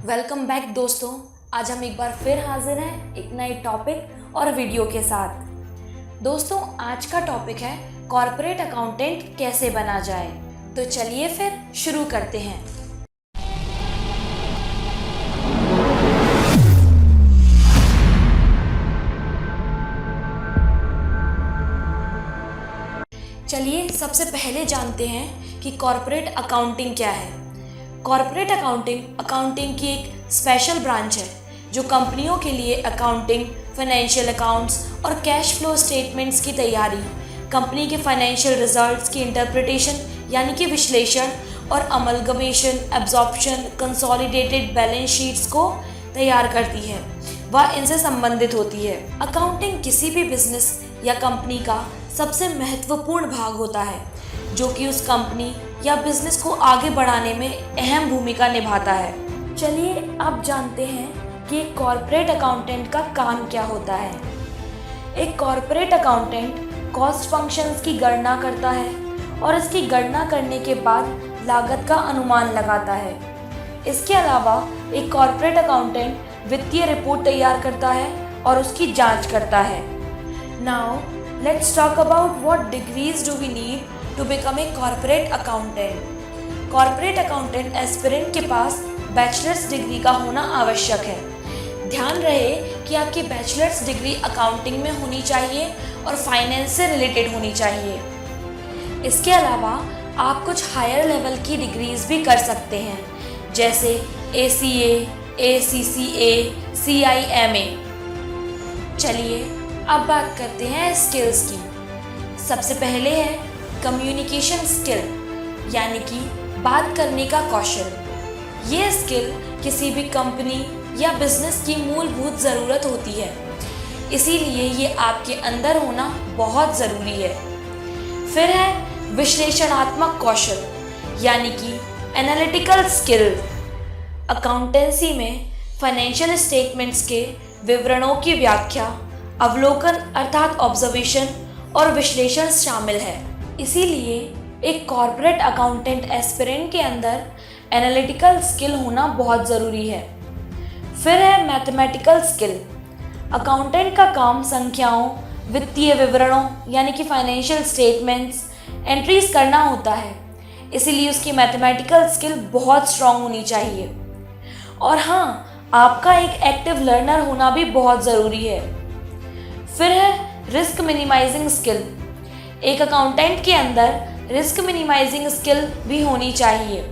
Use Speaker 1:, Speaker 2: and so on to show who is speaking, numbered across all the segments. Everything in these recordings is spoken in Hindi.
Speaker 1: वेलकम बैक दोस्तों। आज हम एक बार फिर हाजिर हैं एक नए टॉपिक और वीडियो के साथ। दोस्तों आज का टॉपिक है कॉर्पोरेट अकाउंटेंट कैसे बना जाए। तो चलिए फिर शुरू करते हैं। चलिए सबसे पहले जानते हैं कि कॉर्पोरेट अकाउंटिंग क्या है। कॉर्पोरेट अकाउंटिंग की एक स्पेशल ब्रांच है जो कंपनियों के लिए अकाउंटिंग, फाइनेंशियल अकाउंट्स और कैश फ्लो स्टेटमेंट्स की तैयारी, कंपनी के फाइनेंशियल रिजल्ट्स की इंटरप्रिटेशन यानी कि विश्लेषण और amalgamation, absorption, consolidated balance sheets को तैयार करती है। वह इनसे संबंधित होती है। अकाउंटिंग किसी भी बिजनेस या कंपनी का सबसे महत्वपूर्ण भाग होता है जो कि उस कंपनी या बिजनेस को आगे बढ़ाने में अहम भूमिका निभाता है। चलिए अब जानते हैं कि एक कॉर्पोरेट अकाउंटेंट का काम क्या होता है। एक कॉर्पोरेट अकाउंटेंट कॉस्ट फंक्शंस की गणना करता है और इसकी गणना करने के बाद लागत का अनुमान लगाता है। इसके अलावा एक कॉर्पोरेट अकाउंटेंट वित्तीय रिपोर्ट तैयार करता है और उसकी जांच करता है। Now let's talk about what degrees do we need to become a corporate accountant. Corporate accountant aspirant के पास बैचलर्स डिग्री का होना आवश्यक है। ध्यान रहे कि आपकी बैचलर्स डिग्री अकाउंटिंग में होनी चाहिए और फाइनेंस से रिलेटेड होनी चाहिए। इसके अलावा आप कुछ हायर लेवल की डिग्रीज भी कर सकते हैं जैसे ACA, ACCA, CIMA। चलिए अब बात करते हैं स्किल्स की। सबसे पहले है कम्युनिकेशन स्किल यानी कि बात करने का कौशल। ये स्किल किसी भी कंपनी या बिजनेस की मूलभूत ज़रूरत होती है, इसीलिए ये आपके अंदर होना बहुत ज़रूरी है। फिर है विश्लेषणात्मक कौशल यानी कि एनालिटिकल स्किल। अकाउंटेंसी में फाइनेंशियल स्टेटमेंट्स के विवरणों की व्याख्या, अवलोकन अर्थात ऑब्जर्वेशन और विश्लेषण शामिल है। इसीलिए एक कॉर्पोरेट अकाउंटेंट एस्पिरेंट के अंदर एनालिटिकल स्किल होना बहुत ज़रूरी है। फिर है मैथमेटिकल स्किल। अकाउंटेंट का काम संख्याओं, वित्तीय विवरणों यानी कि फाइनेंशियल स्टेटमेंट्स, एंट्रीज करना होता है, इसीलिए उसकी मैथमेटिकल स्किल बहुत स्ट्रांग होनी चाहिए। और हाँ, आपका एक एक्टिव लर्नर होना भी बहुत ज़रूरी है। फिर है रिस्क मिनिमाइजिंग स्किल। एक अकाउंटेंट के अंदर रिस्क मिनिमाइजिंग स्किल भी होनी चाहिए।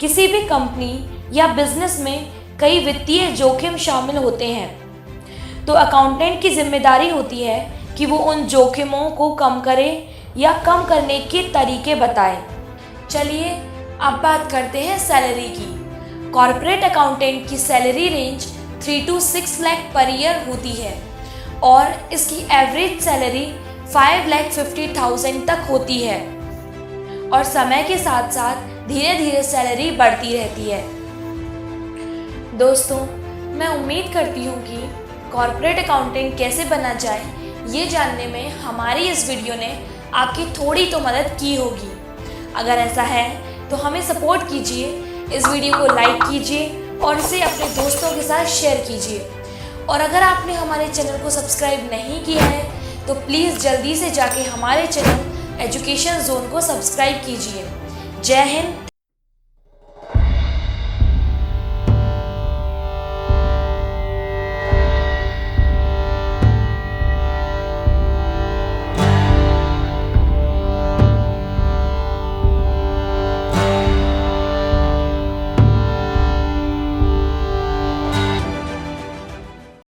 Speaker 1: किसी भी कंपनी या बिजनेस में कई वित्तीय जोखिम शामिल होते हैं, तो अकाउंटेंट की जिम्मेदारी होती है कि वो उन जोखिमों को कम करे या कम करने के तरीके बताए। चलिए अब बात करते हैं सैलरी की। कॉर्पोरेट अकाउंटेंट की salary range 3 to 6 lakh per year होती है और इसकी एवरेज सैलरी 5,50,000 तक होती है और समय के साथ साथ धीरे धीरे सैलरी बढ़ती रहती है। दोस्तों मैं उम्मीद करती हूँ कि कॉर्पोरेट अकाउंटेंट कैसे बना जाए ये जानने में हमारी इस वीडियो ने आपकी थोड़ी तो मदद की होगी। अगर ऐसा है तो हमें सपोर्ट कीजिए, इस वीडियो को लाइक कीजिए और इसे अपने दोस्तों के साथ शेयर कीजिए। और अगर आपने हमारे चैनल को सब्सक्राइब नहीं किया है तो प्लीज़ जल्दी से जाके हमारे चैनल एजुकेशन जोन को सब्सक्राइब कीजिए। जय हिंद।